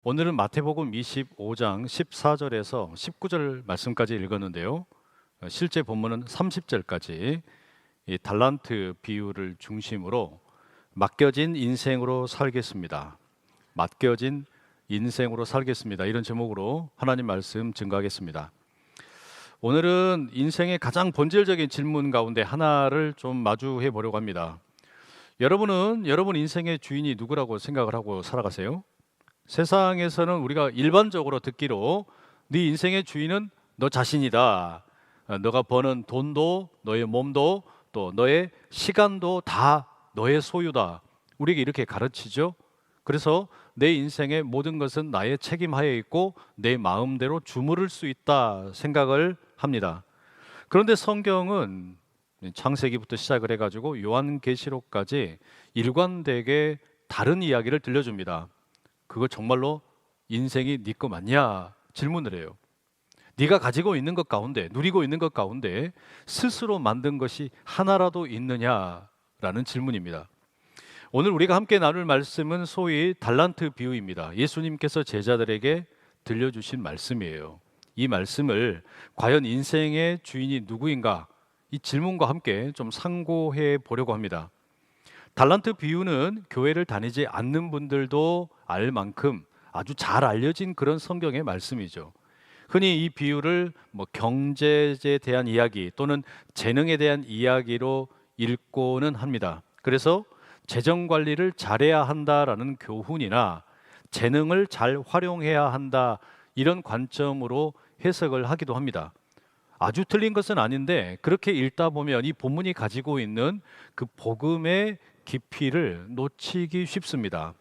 오늘은 마태복음 25장 14절에서 19절 말씀까지 읽었는데요. 실제 본문은 30절까지 이 달란트 비유를 중심으로 맡겨진 인생으로 살겠습니다. 맡겨진 인생으로 살겠습니다. 이런 제목으로 하나님 말씀 증거하겠습니다. 오늘은 인생의 가장 본질적인 질문 가운데 하나를 좀 마주해 보려고 합니다. 여러분은 여러분 인생의 주인이 누구라고 생각을 하고 살아가세요? 세상에서는 우리가 일반적으로 듣기로 네 인생의 주인은 너 자신이다. 너가 버는 돈도 너의 몸도 또 너의 시간도 다 너의 소유다. 우리에게 이렇게 가르치죠. 그래서 내 인생의 모든 것은 나의 책임하에 있고 내 마음대로 주무를 수 있다 생각을 합니다. 그런데 성경은 창세기부터 시작을 해가지고 요한계시록까지 일관되게 다른 이야기를 들려줍니다. 그거 정말로 인생이 네 거 맞냐? 질문을 해요. 네가 가지고 있는 것 가운데, 누리고 있는 것 가운데 스스로 만든 것이 하나라도 있느냐라는 질문입니다. 오늘 우리가 함께 나눌 말씀은 소위 달란트 비유입니다. 예수님께서 제자들에게 들려주신 말씀이에요. 이 말씀을 과연 인생의 주인이 누구인가? 이 질문과 함께 좀 상고해 보려고 합니다. 달란트 비유는 교회를 다니지 않는 분들도 알 만큼 아주 잘 알려진 그런 성경의 말씀이죠. 흔히 이 비유를 경제에 대한 이야기 또는 재능에 대한 이야기로 읽고는 합니다. 그래서 재정 관리를 잘해야 한다라는 교훈이나 재능을 잘 활용해야 한다 이런 관점으로 해석을 하기도 합니다. 아주 틀린 것은 아닌데 그렇게 읽다 보면 이 본문이 가지고 있는 그 복음의 깊이를 놓치기 쉽습니다.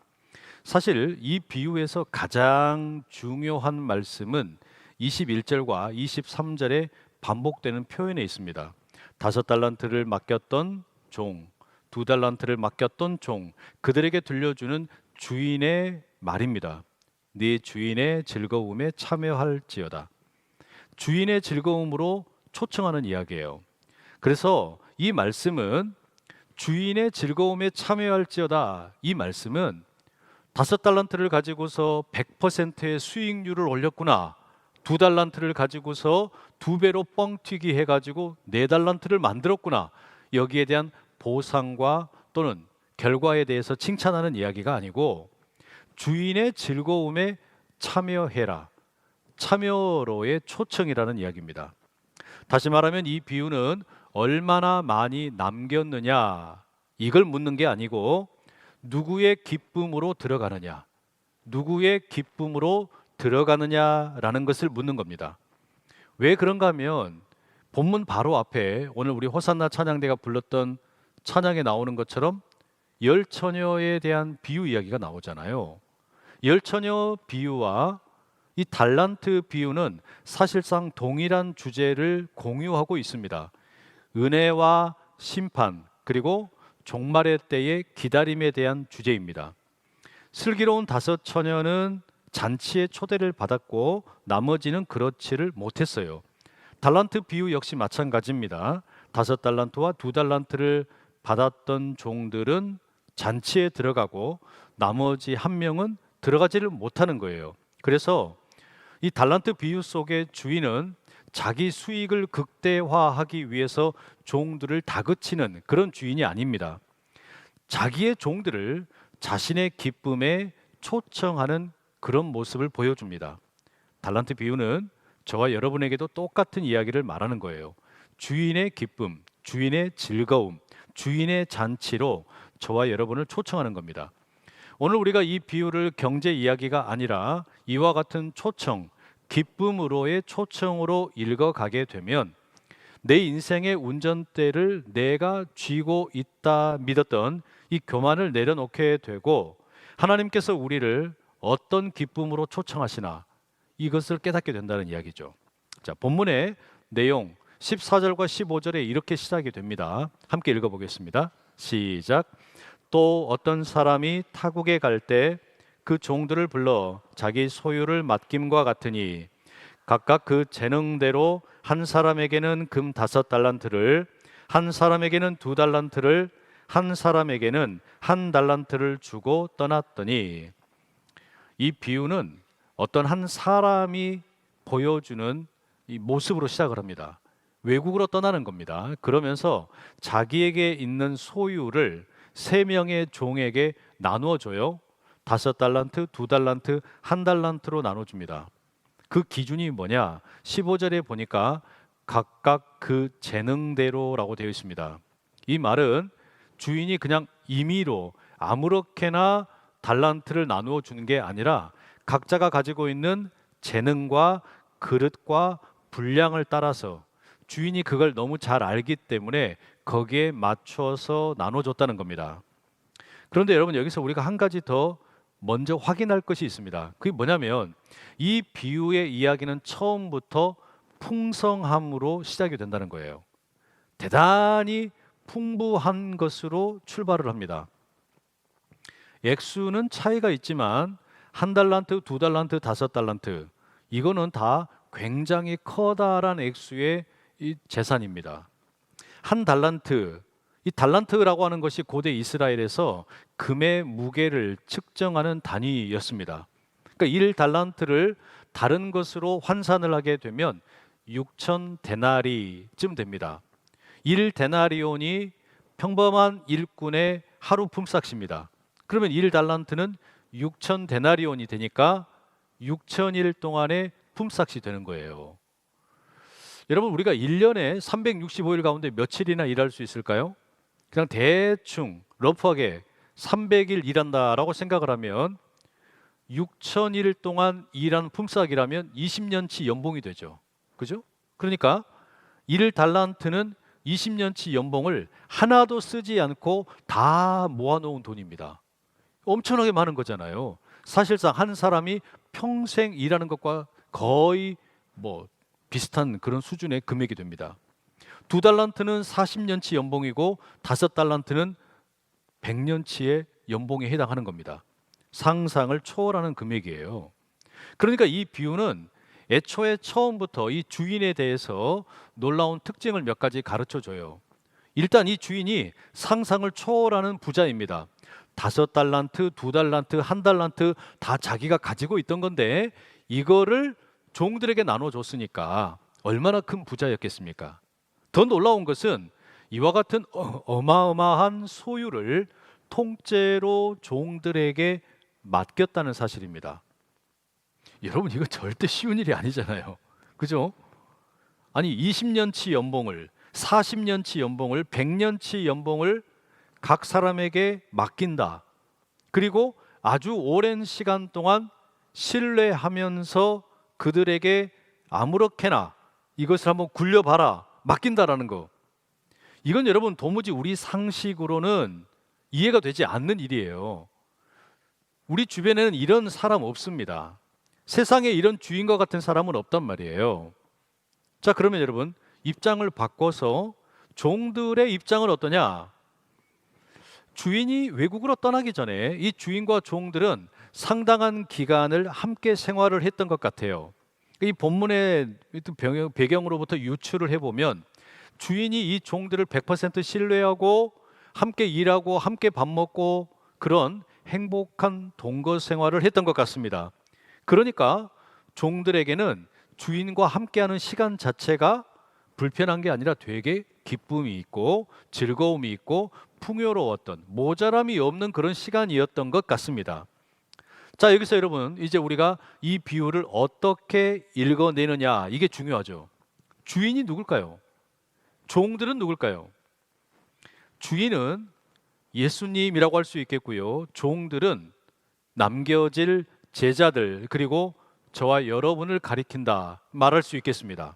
사실 이 비유에서 가장 중요한 말씀은 21절과 23절에 반복되는 표현에 있습니다. 5달란트를 맡겼던 종, 2달란트를 맡겼던 종, 그들에게 들려주는 주인의 말입니다. 네 주인의 즐거움에 참여할지어다. 주인의 즐거움으로 초청하는 이야기예요. 그래서 이 말씀은 주인의 즐거움에 참여할지어다. 이 말씀은 5달란트를 가지고서 100%의 수익률을 올렸구나. 2달란트를 가지고서 2배로 뻥튀기 해가지고 4달란트를 만들었구나. 여기에 대한 보상과 또는 결과에 대해서 칭찬하는 이야기가 아니고 주인의 즐거움에 참여해라. 참여로의 초청이라는 이야기입니다. 다시 말하면 이 비유는 얼마나 많이 남겼느냐 이걸 묻는 게 아니고 누구의 기쁨으로 들어가느냐, 누구의 기쁨으로 들어가느냐라는 것을 묻는 겁니다. 왜 그런가 하면 본문 바로 앞에 오늘 우리 호산나 찬양대가 불렀던 찬양에 나오는 것처럼 열 처녀에 대한 비유 이야기가 나오잖아요. 열 처녀 비유와 이 달란트 비유는 사실상 동일한 주제를 공유하고 있습니다. 은혜와 심판 그리고 종말의 때의 기다림에 대한 주제입니다. 슬기로운 5처녀는 잔치에 초대를 받았고 나머지는 그렇지를 못했어요. 달란트 비유 역시 마찬가지입니다. 5달란트와 2달란트를 받았던 종들은 잔치에 들어가고 나머지 한 명은 들어가지를 못하는 거예요. 그래서 이 달란트 비유 속의 주인은 자기 수익을 극대화하기 위해서 종들을 다그치는 그런 주인이 아닙니다. 자기의 종들을 자신의 기쁨에 초청하는 그런 모습을 보여줍니다. 달란트 비유는 저와 여러분에게도 똑같은 이야기를 말하는 거예요. 주인의 기쁨, 주인의 즐거움, 주인의 잔치로 저와 여러분을 초청하는 겁니다. 오늘 우리가 이 비유를 경제 이야기가 아니라 이와 같은 초청, 기쁨으로의 초청으로 읽어가게 되면 내 인생의 운전대를 내가 쥐고 있다 믿었던 이 교만을 내려놓게 되고 하나님께서 우리를 어떤 기쁨으로 초청하시나 이것을 깨닫게 된다는 이야기죠. 자, 본문의 내용 14절과 15절에 이렇게 시작이 됩니다. 함께 읽어보겠습니다. 시작. 또 어떤 사람이 타국에 갈 때 그 종들을 불러 자기 소유를 맡김과 같으니 각각 그 재능대로 한 사람에게는 금 5달란트를, 한 사람에게는 2달란트를, 한 사람에게는 1달란트를 주고 떠났더니 이 비유는 어떤 한 사람이 보여주는 이 모습으로 시작을 합니다. 외국으로 떠나는 겁니다. 그러면서 자기에게 있는 소유를 세 명의 종에게 나누어 줘요. 5달란트, 2달란트, 1달란트로 나눠줍니다. 그 기준이 뭐냐? 15절에 보니까 각각 그 재능대로라고 되어 있습니다. 이 말은 주인이 그냥 임의로 아무렇게나 달란트를 나누어 주는 게 아니라 각자가 가지고 있는 재능과 그릇과 분량을 따라서 주인이 그걸 너무 잘 알기 때문에 거기에 맞춰서 나눠줬다는 겁니다. 그런데 여러분, 여기서 우리가 한 가지 더 먼저 확인할 것이 있습니다. 그게 뭐냐면 이 비유의 이야기는 처음부터 풍성함으로 시작이 된다는 거예요. 대단히 풍부한 것으로 출발을 합니다. 액수는 차이가 있지만 1달란트, 2달란트, 5달란트, 이거는 다 굉장히 커다란 액수의 이 재산입니다. 1달란트, 이 달란트라고 하는 것이 고대 이스라엘에서 금의 무게를 측정하는 단위였습니다. 그러니까 1달란트를 다른 것으로 환산을 하게 되면 6천 데나리쯤 됩니다. 1데나리온이 평범한 일꾼의 하루 품삯입니다. 그러면 1달란트는 6천 데나리온이 되니까 6천일 동안의 품삯이 되는 거예요. 여러분, 우리가 1년에 365일 가운데 며칠이나 일할 수 있을까요? 그냥 대충 러프하게 300일 일한다라고 생각을 하면 6천일 동안 일한 품삯이라면 20년치 연봉이 되죠. 그죠? 그러니까 1달란트는 20년치 연봉을 하나도 쓰지 않고 다 모아놓은 돈입니다. 엄청나게 많은 거잖아요. 사실상 한 사람이 평생 일하는 것과 거의 비슷한 그런 수준의 금액이 됩니다. 2달란트는 40년치 연봉이고 5달란트는 100년치의 연봉에 해당하는 겁니다. 상상을 초월하는 금액이에요. 그러니까 이 비유는 애초에 처음부터 이 주인에 대해서 놀라운 특징을 몇 가지 가르쳐 줘요. 일단 이 주인이 상상을 초월하는 부자입니다. 5달란트, 2달란트, 1달란트 다 자기가 가지고 있던 건데 이거를 종들에게 나눠줬으니까 얼마나 큰 부자였겠습니까? 더 놀라운 것은 이와 같은 어마어마한 소유를 통째로 종들에게 맡겼다는 사실입니다. 여러분, 이거 절대 쉬운 일이 아니잖아요. 그죠? 아니, 20년치 연봉을, 40년치 연봉을, 100년치 연봉을 각 사람에게 맡긴다. 그리고 아주 오랜 시간 동안 신뢰하면서 그들에게 아무렇게나 이것을 한번 굴려봐라, 맡긴다라는 거. 이건 여러분 도무지 우리 상식으로는 이해가 되지 않는 일이에요. 우리 주변에는 이런 사람 없습니다. 세상에 이런 주인과 같은 사람은 없단 말이에요. 자, 그러면 여러분 입장을 바꿔서 종들의 입장은 어떠냐? 주인이 외국으로 떠나기 전에 이 주인과 종들은 상당한 기간을 함께 생활을 했던 것 같아요. 이 본문의 배경으로부터 유추를 해보면 주인이 이 종들을 100% 신뢰하고 함께 일하고 함께 밥 먹고 그런 행복한 동거 생활을 했던 것 같습니다. 그러니까 종들에게는 주인과 함께하는 시간 자체가 불편한 게 아니라 되게 기쁨이 있고 즐거움이 있고 풍요로웠던, 모자람이 없는 그런 시간이었던 것 같습니다. 자, 여기서 여러분 이제 우리가 이 비유를 어떻게 읽어내느냐, 이게 중요하죠. 주인이 누굴까요? 종들은 누굴까요? 주인은 예수님이라고 할 수 있겠고요. 종들은 남겨질 제자들, 그리고 저와 여러분을 가리킨다 말할 수 있겠습니다.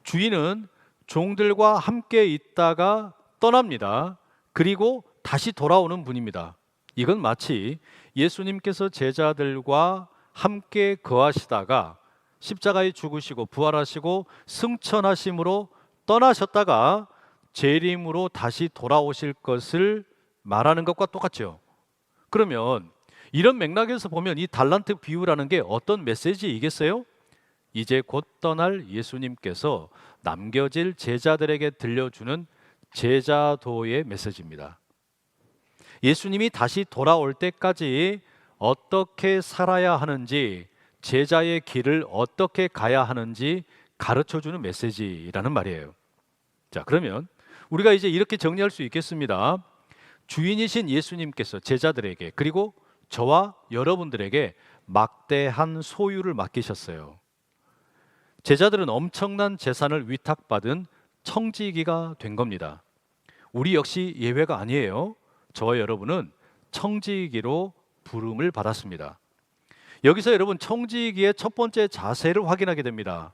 주인은 종들과 함께 있다가 떠납니다. 그리고 다시 돌아오는 분입니다. 이건 마치 예수님께서 제자들과 함께 거하시다가 십자가에 죽으시고 부활하시고 승천하심으로 떠나셨다가 재림으로 다시 돌아오실 것을 말하는 것과 똑같죠. 그러면 이런 맥락에서 보면 이 달란트 비유라는 게 어떤 메시지이겠어요? 이제 곧 떠날 예수님께서 남겨질 제자들에게 들려주는 제자도의 메시지입니다. 예수님이 다시 돌아올 때까지 어떻게 살아야 하는지, 제자의 길을 어떻게 가야 하는지 가르쳐주는 메시지라는 말이에요. 자, 그러면 우리가 이제 이렇게 정리할 수 있겠습니다. 주인이신 예수님께서 제자들에게, 그리고 저와 여러분들에게 막대한 소유를 맡기셨어요. 제자들은 엄청난 재산을 위탁받은 청지기가 된 겁니다. 우리 역시 예외가 아니에요. 저와 여러분은 청지기로 부름을 받았습니다. 여기서 여러분, 청지기의 첫 번째 자세를 확인하게 됩니다.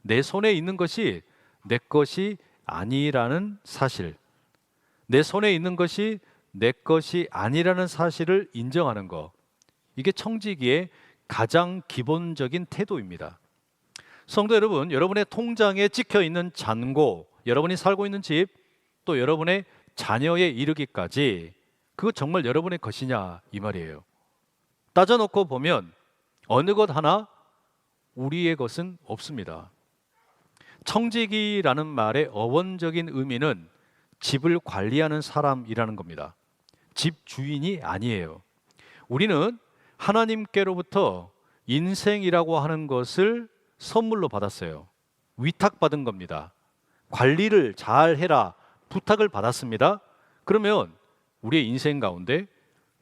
내 손에 있는 것이 내 것이 아니라는 사실, 내 손에 있는 것이 내 것이 아니라는 사실을 인정하는 것, 이게 청지기의 가장 기본적인 태도입니다. 성도 여러분, 여러분의 통장에 찍혀 있는 잔고, 여러분이 살고 있는 집, 또 여러분의 자녀에 이르기까지 그거 정말 여러분의 것이냐, 이 말이에요. 따져놓고 보면 어느 것 하나 우리의 것은 없습니다. 청지기라는 말의 어원적인 의미는 집을 관리하는 사람이라는 겁니다. 집 주인이 아니에요. 우리는 하나님께로부터 인생이라고 하는 것을 선물로 받았어요. 위탁받은 겁니다. 관리를 잘 해라 부탁을 받았습니다. 그러면 우리의 인생 가운데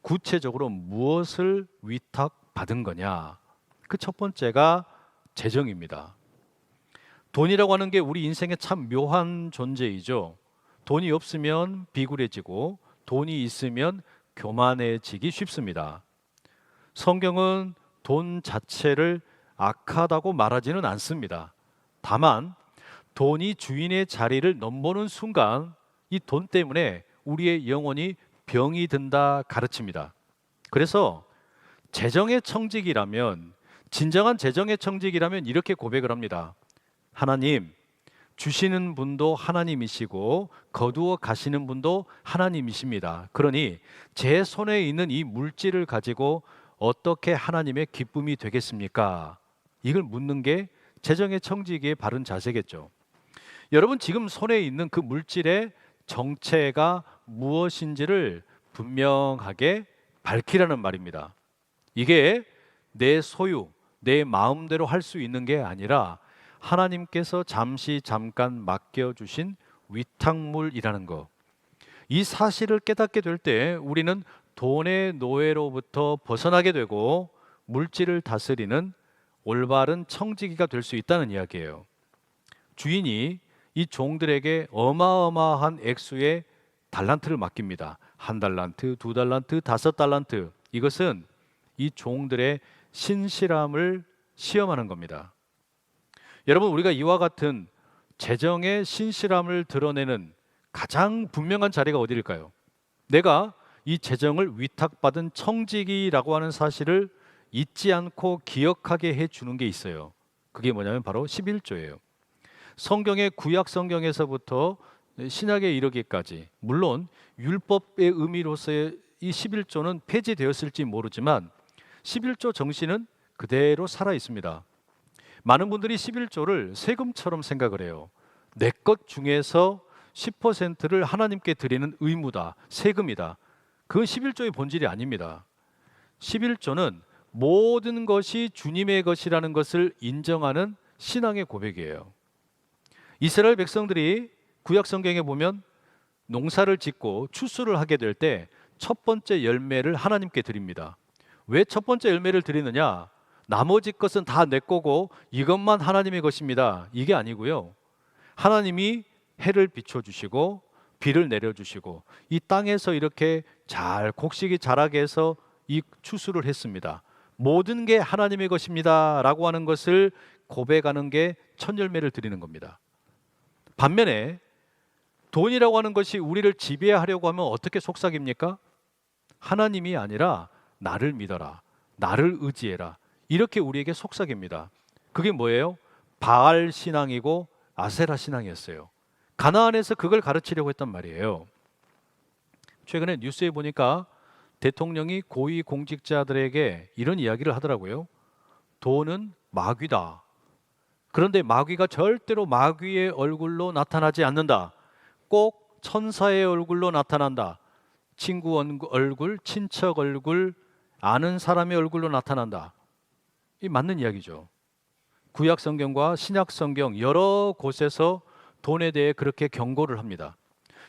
구체적으로 무엇을 위탁받은 거냐? 그 첫 번째가 재정입니다. 돈이라고 하는 게 우리 인생에 참 묘한 존재이죠. 돈이 없으면 비굴해지고 돈이 있으면 교만해지기 쉽습니다. 성경은 돈 자체를 악하다고 말하지는 않습니다. 다만 돈이 주인의 자리를 넘보는 순간 이 돈 때문에 우리의 영혼이 병이 든다 가르칩니다. 그래서 재정의 청지기라면, 진정한 재정의 청지기라면 이렇게 고백을 합니다. 하나님, 주시는 분도 하나님이시고 거두어 가시는 분도 하나님이십니다. 그러니 제 손에 있는 이 물질을 가지고 어떻게 하나님의 기쁨이 되겠습니까? 이걸 묻는 게 재정의 청지기의 바른 자세겠죠. 여러분, 지금 손에 있는 그 물질의 정체가 무엇인지를 분명하게 밝히라는 말입니다. 이게 내 소유, 내 마음대로 할 수 있는 게 아니라 하나님께서 잠깐 맡겨주신 위탁물이라는 것. 이 사실을 깨닫게 될 때 우리는 돈의 노예로부터 벗어나게 되고 물질을 다스리는 올바른 청지기가 될 수 있다는 이야기예요. 주인이 이 종들에게 어마어마한 액수의 달란트를 맡깁니다. 1달란트, 2달란트, 5달란트. 이것은 이 종들의 신실함을 시험하는 겁니다. 여러분, 우리가 이와 같은 재정의 신실함을 드러내는 가장 분명한 자리가 어디일까요? 내가 이 재정을 위탁받은 청지기라고 하는 사실을 잊지 않고 기억하게 해주는 게 있어요. 그게 뭐냐면 바로 11조예요. 성경의 구약 성경에서부터 신약에 이르기까지, 물론 율법의 의미로서의 이 11조는 폐지되었을지 모르지만 11조 정신은 그대로 살아 있습니다. 많은 분들이 11조를 세금처럼 생각을 해요. 내 것 중에서 10%를 하나님께 드리는 의무다, 세금이다. 그건 11조의 본질이 아닙니다. 11조는 모든 것이 주님의 것이라는 것을 인정하는 신앙의 고백이에요. 이스라엘 백성들이 구약 성경에 보면 농사를 짓고 추수를 하게 될 때 첫 번째 열매를 하나님께 드립니다. 왜 첫 번째 열매를 드리느냐? 나머지 것은 다 내 거고 이것만 하나님의 것입니다. 이게 아니고요. 하나님이 해를 비춰주시고 비를 내려주시고 이 땅에서 이렇게 잘 곡식이 자라게 해서 이 추수를 했습니다. 모든 게 하나님의 것입니다 라고 하는 것을 고백하는 게 첫 열매를 드리는 겁니다. 반면에 돈이라고 하는 것이 우리를 지배하려고 하면 어떻게 속삭입니까? 하나님이 아니라 나를 믿어라, 나를 의지해라, 이렇게 우리에게 속삭입니다. 그게 뭐예요? 바알 신앙이고 아세라 신앙이었어요. 가나안에서 그걸 가르치려고 했단 말이에요. 최근에 뉴스에 보니까 대통령이 고위 공직자들에게 이런 이야기를 하더라고요. 돈은 마귀다. 그런데 마귀가 절대로 마귀의 얼굴로 나타나지 않는다. 꼭 천사의 얼굴로 나타난다. 친구 얼굴, 친척 얼굴, 아는 사람의 얼굴로 나타난다. 이 맞는 이야기죠. 구약 성경과 신약 성경 여러 곳에서 돈에 대해 그렇게 경고를 합니다.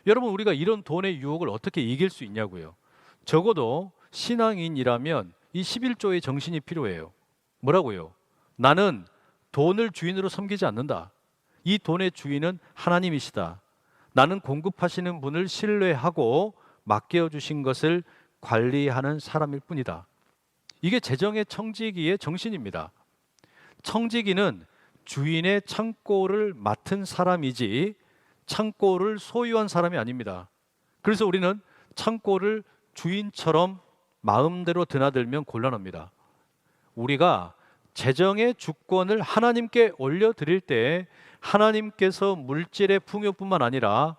여러분, 우리가 이런 돈의 유혹을 어떻게 이길 수 있냐고요. 적어도 신앙인이라면 이 11조의 정신이 필요해요. 뭐라고요? 나는 돈을 주인으로 섬기지 않는다. 이 돈의 주인은 하나님이시다. 나는 공급하시는 분을 신뢰하고 맡겨주신 것을 관리하는 사람일 뿐이다. 이게 재정의 청지기의 정신입니다. 청지기는 주인의 창고를 맡은 사람이지 창고를 소유한 사람이 아닙니다. 그래서 우리는 창고를 주인처럼 마음대로 드나들면 곤란합니다. 우리가 재정의 주권을 하나님께 올려드릴 때 하나님께서 물질의 풍요뿐만 아니라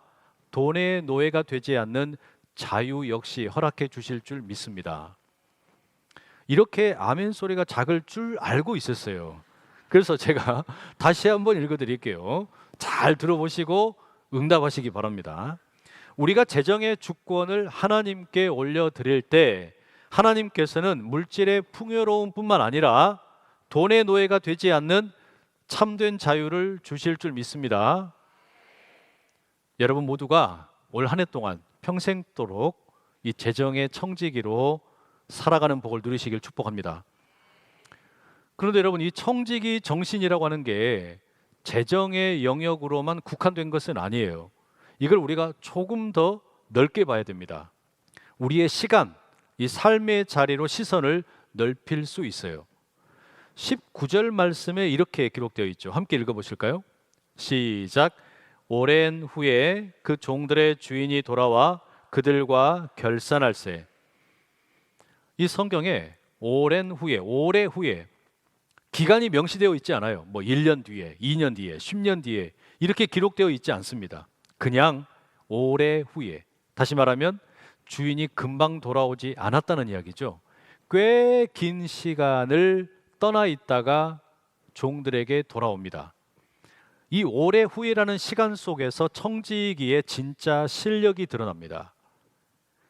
돈의 노예가 되지 않는 자유 역시 허락해 주실 줄 믿습니다. 이렇게 아멘 소리가 작을 줄 알고 있었어요. 그래서 제가 다시 한번 읽어드릴게요. 잘 들어보시고 응답하시기 바랍니다. 우리가 재정의 주권을 하나님께 올려드릴 때 하나님께서는 물질의 풍요로움뿐만 아니라 돈의 노예가 되지 않는 참된 자유를 주실 줄 믿습니다. 여러분 모두가 올 한 해 동안 평생도록 이 재정의 청지기로 살아가는 복을 누리시길 축복합니다. 그런데 여러분, 이 청지기 정신이라고 하는 게 재정의 영역으로만 국한된 것은 아니에요. 이걸 우리가 조금 더 넓게 봐야 됩니다. 우리의 시간, 이 삶의 자리로 시선을 넓힐 수 있어요. 19절 말씀에 이렇게 기록되어 있죠. 함께 읽어보실까요? 시작. 오랜 후에 그 종들의 주인이 돌아와 그들과 결산할세. 이 성경에 오랜 후에, 오래 후에 기간이 명시되어 있지 않아요. 뭐 1년 뒤에, 2년 뒤에, 10년 뒤에 이렇게 기록되어 있지 않습니다. 그냥 오래 후에, 다시 말하면 주인이 금방 돌아오지 않았다는 이야기죠. 꽤 긴 시간을 떠나 있다가 종들에게 돌아옵니다. 이 오래 후에라는 시간 속에서 청지기의 진짜 실력이 드러납니다.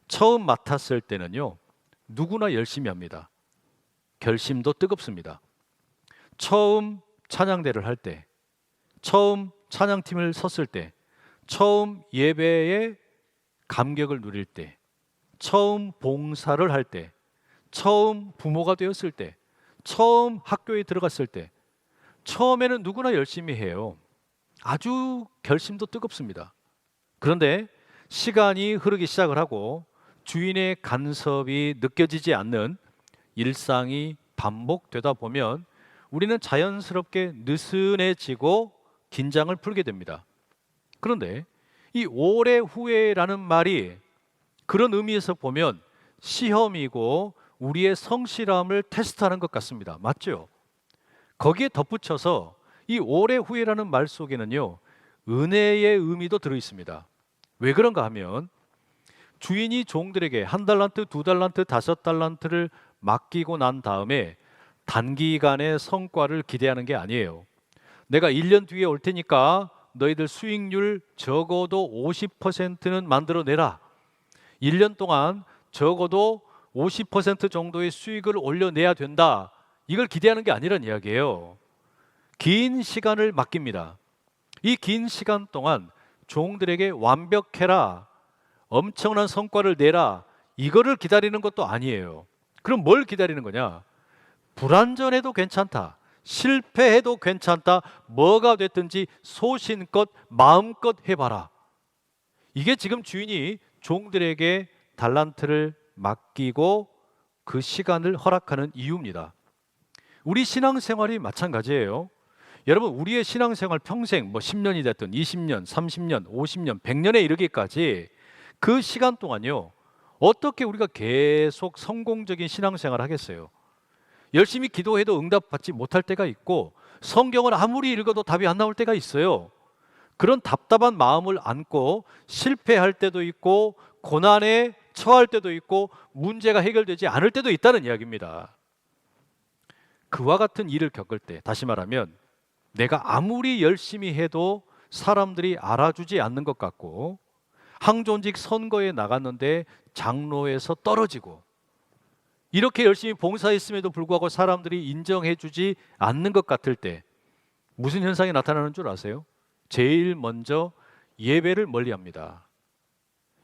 처음 맡았을 때는요, 누구나 열심히 합니다. 결심도 뜨겁습니다. 처음 찬양대를 할 때, 처음 찬양팀을 섰을 때, 처음 예배에 감격을 누릴 때, 처음 봉사를 할 때, 처음 부모가 되었을 때, 처음 학교에 들어갔을 때, 처음에는 누구나 열심히 해요. 아주 결심도 뜨겁습니다. 그런데 시간이 흐르기 시작을 하고 주인의 간섭이 느껴지지 않는 일상이 반복되다 보면 우리는 자연스럽게 느슨해지고 긴장을 풀게 됩니다. 그런데 이 오래 후에라는 말이 그런 의미에서 보면 시험이고 우리의 성실함을 테스트하는 것 같습니다. 맞죠? 거기에 덧붙여서 이 오래 후에라는 말 속에는요, 은혜의 의미도 들어 있습니다. 왜 그런가 하면 주인이 종들에게 1달란트, 2달란트, 5달란트를 맡기고 난 다음에 단기간의 성과를 기대하는 게 아니에요. 내가 1년 뒤에 올 테니까 너희들 수익률 적어도 50%는 만들어내라. 1년 동안 적어도 50% 정도의 수익을 올려내야 된다. 이걸 기대하는 게 아니란 이야기예요. 긴 시간을 맡깁니다. 이 긴 시간 동안 종들에게 완벽해라, 엄청난 성과를 내라, 이거를 기다리는 것도 아니에요. 그럼 뭘 기다리는 거냐? 불완전해도 괜찮다, 실패해도 괜찮다, 뭐가 됐든지 소신껏 마음껏 해봐라. 이게 지금 주인이 종들에게 달란트를 맡기고 그 시간을 허락하는 이유입니다. 우리 신앙생활이 마찬가지예요. 여러분, 우리의 신앙생활 평생 뭐 10년이 됐든 20년, 30년, 50년, 100년에 이르기까지 그 시간 동안요, 어떻게 우리가 계속 성공적인 신앙생활을 하겠어요? 열심히 기도해도 응답받지 못할 때가 있고 성경을 아무리 읽어도 답이 안 나올 때가 있어요. 그런 답답한 마음을 안고 실패할 때도 있고 고난에 처할 때도 있고 문제가 해결되지 않을 때도 있다는 이야기입니다. 그와 같은 일을 겪을 때, 다시 말하면 내가 아무리 열심히 해도 사람들이 알아주지 않는 것 같고 항존직 선거에 나갔는데 장로에서 떨어지고 이렇게 열심히 봉사했음에도 불구하고 사람들이 인정해주지 않는 것 같을 때 무슨 현상이 나타나는 줄 아세요? 제일 먼저 예배를 멀리합니다.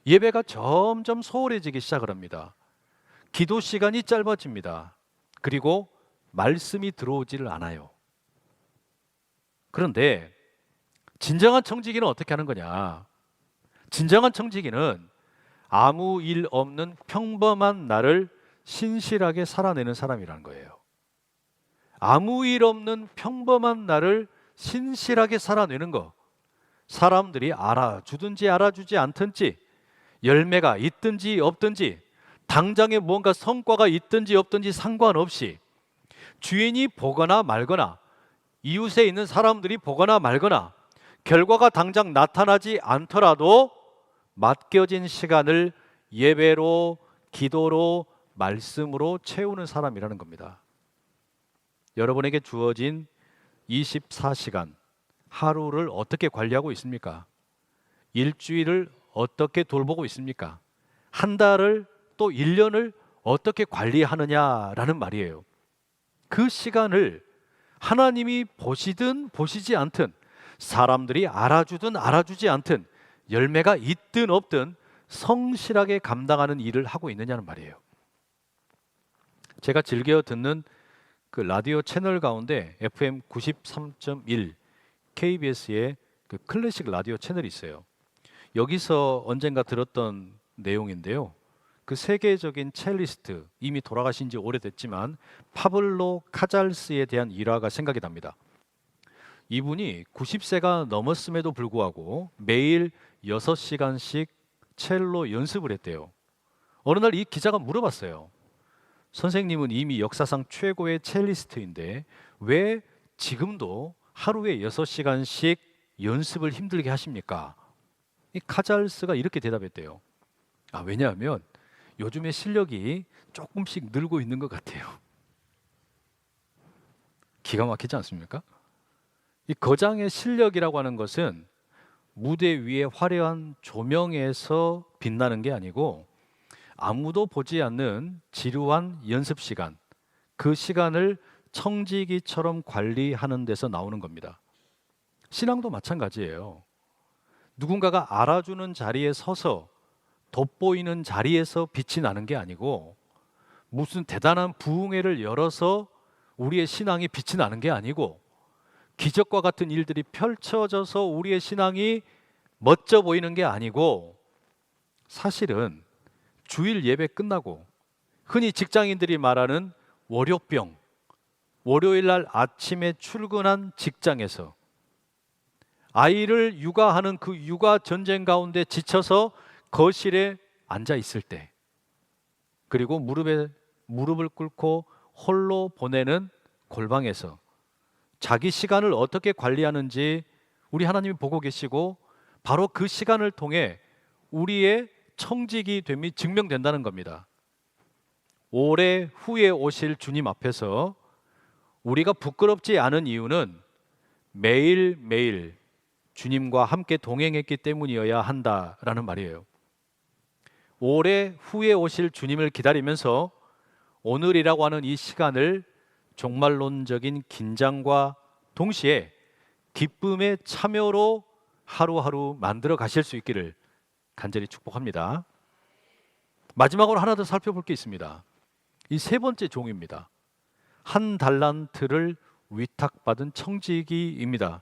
예배가 점점 소홀해지기 시작을 합니다. 기도 시간이 짧아집니다. 그리고 말씀이 들어오지를 않아요. 그런데 진정한 청지기는 어떻게 하는 거냐? 진정한 청지기는 아무 일 없는 평범한 날을 신실하게 살아내는 사람이라는 거예요. 아무 일 없는 평범한 날을 신실하게 살아내는 거, 사람들이 알아주든지 알아주지 않든지, 열매가 있든지 없든지, 당장에 무언가 성과가 있든지 없든지 상관없이 주인이 보거나 말거나, 이웃에 있는 사람들이 보거나 말거나, 결과가 당장 나타나지 않더라도 맡겨진 시간을 예배로, 기도로, 말씀으로 채우는 사람이라는 겁니다. 여러분에게 주어진 24시간, 하루를 어떻게 관리하고 있습니까? 일주일을 어떻게 돌보고 있습니까? 한 달을, 또 1년을 어떻게 관리하느냐라는 말이에요. 그 시간을 하나님이 보시든 보시지 않든, 사람들이 알아주든 알아주지 않든, 열매가 있든 없든 성실하게 감당하는 일을 하고 있느냐는 말이에요. 제가 즐겨 듣는 그 라디오 채널 가운데 FM 93.1 KBS의 그 클래식 라디오 채널이 있어요. 여기서 언젠가 들었던 내용인데요. 그 세계적인 첼리스트, 이미 돌아가신 지 오래됐지만 파블로 카잘스에 대한 일화가 생각이 납니다. 이분이 90세가 넘었음에도 불구하고 매일 6시간씩 첼로 연습을 했대요. 어느 날 이 기자가 물어봤어요. 선생님은 이미 역사상 최고의 첼리스트인데 왜 지금도 하루에 6시간씩 연습을 힘들게 하십니까? 이 카잘스가 이렇게 대답했대요. 왜냐하면 요즘에 실력이 조금씩 늘고 있는 것 같아요. 기가 막히지 않습니까? 이 거장의 실력이라고 하는 것은 무대 위에 화려한 조명에서 빛나는 게 아니고 아무도 보지 않는 지루한 연습 시간, 그 시간을 청지기처럼 관리하는 데서 나오는 겁니다. 신앙도 마찬가지예요. 누군가가 알아주는 자리에 서서 돋보이는 자리에서 빛이 나는 게 아니고, 무슨 대단한 부흥회를 열어서 우리의 신앙이 빛이 나는 게 아니고, 기적과 같은 일들이 펼쳐져서 우리의 신앙이 멋져 보이는 게 아니고, 사실은 주일 예배 끝나고 흔히 직장인들이 말하는 월요병, 월요일 날 아침에 출근한 직장에서 아이를 육아하는 그 육아 전쟁 가운데 지쳐서 거실에 앉아 있을 때, 그리고 무릎을 꿇고 홀로 보내는 골방에서 자기 시간을 어떻게 관리하는지 우리 하나님이 보고 계시고, 바로 그 시간을 통해 우리의 청지기 됨이 증명된다는 겁니다. 오래 후에 오실 주님 앞에서 우리가 부끄럽지 않은 이유는 매일매일 주님과 함께 동행했기 때문이어야 한다라는 말이에요. 오래 후에 오실 주님을 기다리면서 오늘이라고 하는 이 시간을 종말론적인 긴장과 동시에 기쁨의 참여로 하루하루 만들어 가실 수 있기를 간절히 축복합니다. 마지막으로 하나 더 살펴볼 게 있습니다. 이 세 번째 종입니다. 한 달란트를 위탁받은 청지기입니다.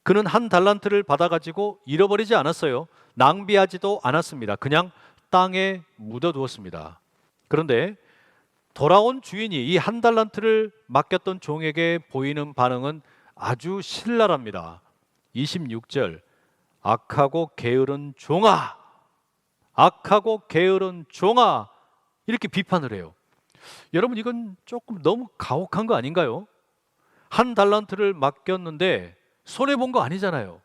그는 한 달란트를 받아가지고 잃어버리지 않았어요. 낭비하지도 않았습니다. 그냥 땅에 묻어두었습니다. 그런데 돌아온 주인이 이 한 달란트를 맡겼던 종에게 보이는 반응은 아주 신랄합니다. 26절, 악하고 게으른 종아, 악하고 게으른 종아, 이렇게 비판을 해요. 여러분, 이건 조금 너무 가혹한 거 아닌가요? 한 달란트를 맡겼는데 손해본 거 아니잖아요.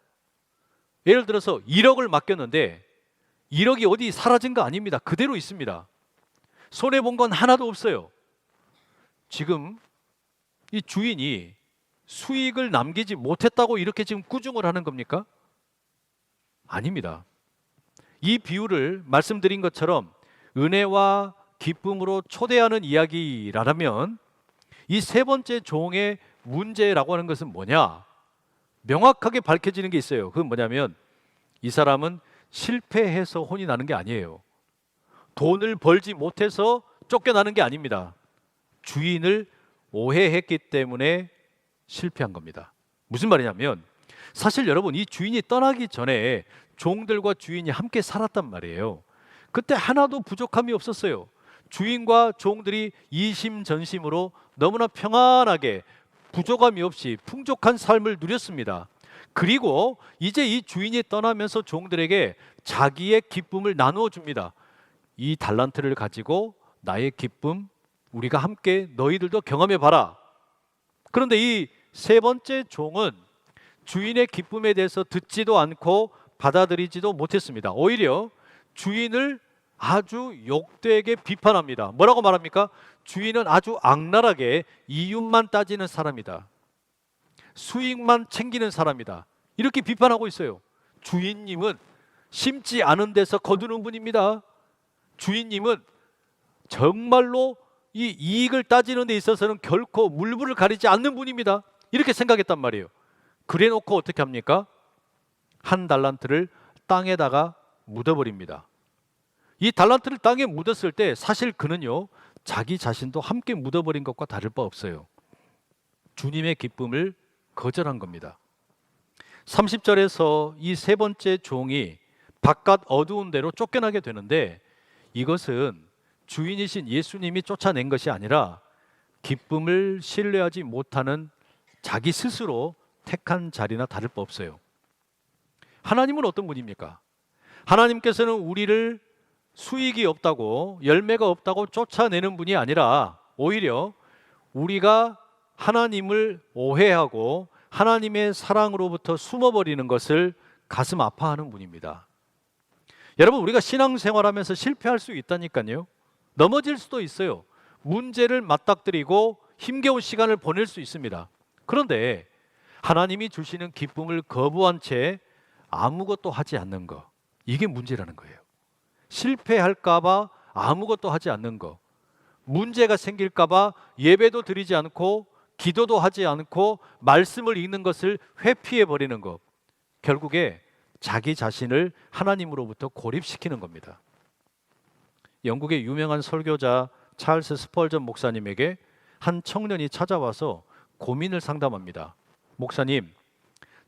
예를 들어서 1억을 맡겼는데 1억이 어디 사라진 거 아닙니다. 그대로 있습니다. 손해본 건 하나도 없어요. 지금 이 주인이 수익을 남기지 못했다고 이렇게 지금 꾸중을 하는 겁니까? 아닙니다. 이 비유를 말씀드린 것처럼 은혜와 기쁨으로 초대하는 이야기라면 이 세 번째 종의 문제라고 하는 것은 뭐냐? 명확하게 밝혀지는 게 있어요. 그건 뭐냐면 이 사람은 실패해서 혼이 나는 게 아니에요. 돈을 벌지 못해서 쫓겨나는 게 아닙니다. 주인을 오해했기 때문에 실패한 겁니다. 무슨 말이냐면 사실 여러분, 이 주인이 떠나기 전에 종들과 주인이 함께 살았단 말이에요. 그때 하나도 부족함이 없었어요. 주인과 종들이 이심전심으로 너무나 평안하게 부족함이 없이 풍족한 삶을 누렸습니다. 그리고 이제 이 주인이 떠나면서 종들에게 자기의 기쁨을 나누어 줍니다. 이 달란트를 가지고 나의 기쁨 우리가 함께 너희들도 경험해 봐라. 그런데 이 세 번째 종은 주인의 기쁨에 대해서 듣지도 않고 받아들이지도 못했습니다. 오히려 주인을 아주 욕되게 비판합니다. 뭐라고 말합니까? 주인은 아주 악랄하게 이윤만 따지는 사람이다. 수익만 챙기는 사람이다. 이렇게 비판하고 있어요. 주인님은 심지 않은 데서 거두는 분입니다. 주인님은 정말로 이 이익을 따지는 데 있어서는 결코 물불을 가리지 않는 분입니다. 이렇게 생각했단 말이에요. 그래 놓고 어떻게 합니까? 한 달란트를 땅에다가 묻어버립니다. 이 달란트를 땅에 묻었을 때 사실 그는요, 자기 자신도 함께 묻어버린 것과 다를 바 없어요. 주님의 기쁨을 거절한 겁니다. 30절에서 이 세 번째 종이 바깥 어두운 데로 쫓겨나게 되는데 이것은 주인이신 예수님이 쫓아낸 것이 아니라 기쁨을 신뢰하지 못하는 자기 스스로 택한 자리나 다를 바 없어요. 하나님은 어떤 분입니까? 하나님께서는 우리를 수익이 없다고, 열매가 없다고 쫓아내는 분이 아니라 오히려 우리가 하나님을 오해하고 하나님의 사랑으로부터 숨어버리는 것을 가슴 아파하는 분입니다. 여러분, 우리가 신앙생활하면서 실패할 수 있다니까요. 넘어질 수도 있어요. 문제를 맞닥뜨리고 힘겨운 시간을 보낼 수 있습니다. 그런데 하나님이 주시는 기쁨을 거부한 채 아무것도 하지 않는 거, 이게 문제라는 거예요. 실패할까 봐 아무것도 하지 않는 거, 문제가 생길까 봐 예배도 드리지 않고 기도도 하지 않고 말씀을 읽는 것을 회피해 버리는 것, 결국에 자기 자신을 하나님으로부터 고립시키는 겁니다. 영국의 유명한 설교자 찰스 스펄전 목사님에게 한 청년이 찾아와서 고민을 상담합니다. 목사님,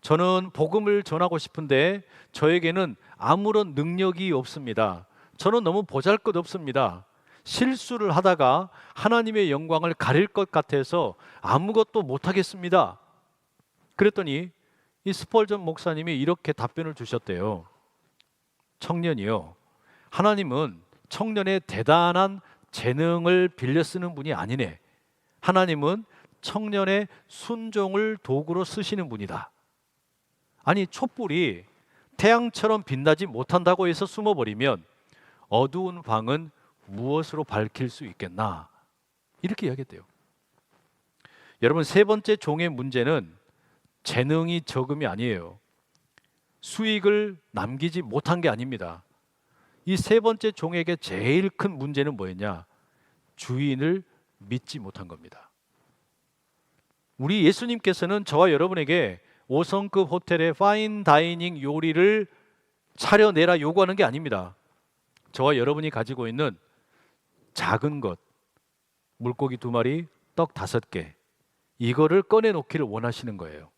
저는 복음을 전하고 싶은데 저에게는 아무런 능력이 없습니다. 저는 너무 보잘것없습니다. 실수를 하다가 하나님의 영광을 가릴 것 같아서 아무것도 못하겠습니다. 그랬더니 이 스펄전 목사님이 이렇게 답변을 주셨대요. 청년이요, 하나님은 청년의 대단한 재능을 빌려 쓰는 분이 아니네. 하나님은 청년의 순종을 도구로 쓰시는 분이다. 아니, 촛불이 태양처럼 빛나지 못한다고 해서 숨어버리면 어두운 방은 무엇으로 밝힐 수 있겠나? 이렇게 이야기했대요. 여러분, 세 번째 종의 문제는 재능이 적음이 아니에요. 수익을 남기지 못한 게 아닙니다. 이 세 번째 종에게 제일 큰 문제는 뭐였냐? 주인을 믿지 못한 겁니다. 우리 예수님께서는 저와 여러분에게 5성급 호텔의 파인 다이닝 요리를 차려내라 요구하는 게 아닙니다. 저와 여러분이 가지고 있는 작은 것, 물고기 2마리, 떡 5개, 이거를 꺼내놓기를 원하시는 거예요.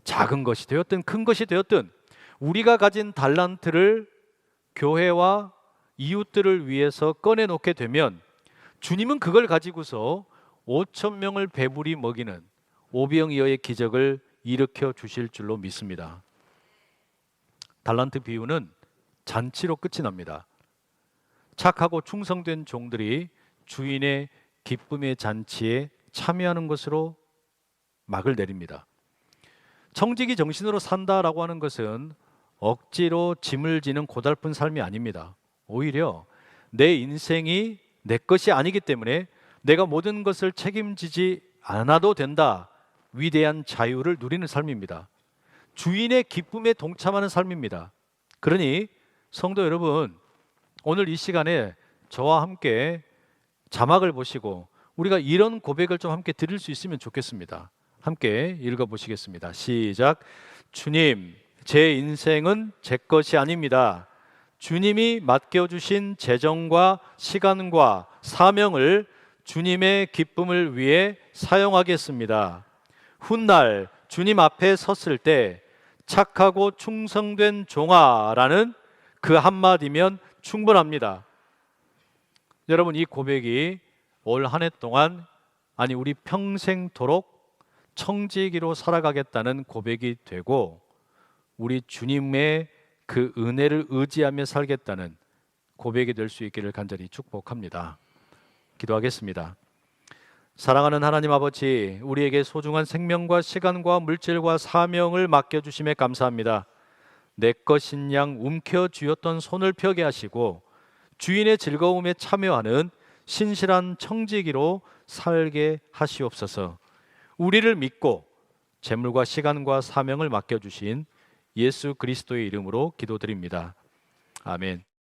작은 것이 되었든 큰 것이 되었든 우리가 가진 달란트를 교회와 이웃들을 위해서 꺼내놓게 되면 주님은 그걸 가지고서 5,000명을 배불리 먹이는 오병이어의 기적을 일으켜 주실 줄로 믿습니다. 달란트 비유는 잔치로 끝이 납니다. 착하고 충성된 종들이 주인의 기쁨의 잔치에 참여하는 것으로 막을 내립니다. 청지기 정신으로 산다라고 하는 것은 억지로 짐을 지는 고달픈 삶이 아닙니다. 오히려 내 인생이 내 것이 아니기 때문에 내가 모든 것을 책임지지 않아도 된다, 위대한 자유를 누리는 삶입니다. 주인의 기쁨에 동참하는 삶입니다. 그러니 성도 여러분, 오늘 이 시간에 저와 함께 자막을 보시고 우리가 이런 고백을 좀 함께 드릴 수 있으면 좋겠습니다. 함께 읽어보시겠습니다. 시작. 주님, 제 인생은 제 것이 아닙니다. 주님이 맡겨주신 재정과 시간과 사명을 주님의 기쁨을 위해 사용하겠습니다. 훗날 주님 앞에 섰을 때 착하고 충성된 종아라는 그 한마디면 충분합니다. 여러분, 이 고백이 올 한 해 동안, 아니 우리 평생토록 청지기로 살아가겠다는 고백이 되고, 우리 주님의 그 은혜를 의지하며 살겠다는 고백이 될 수 있기를 간절히 축복합니다. 기도하겠습니다. 사랑하는 하나님 아버지, 우리에게 소중한 생명과 시간과 물질과 사명을 맡겨주심에 감사합니다. 내 것인 양 움켜쥐었던 손을 펴게 하시고 주인의 즐거움에 참여하는 신실한 청지기로 살게 하시옵소서. 우리를 믿고 재물과 시간과 사명을 맡겨주신 예수 그리스도의 이름으로 기도드립니다. 아멘.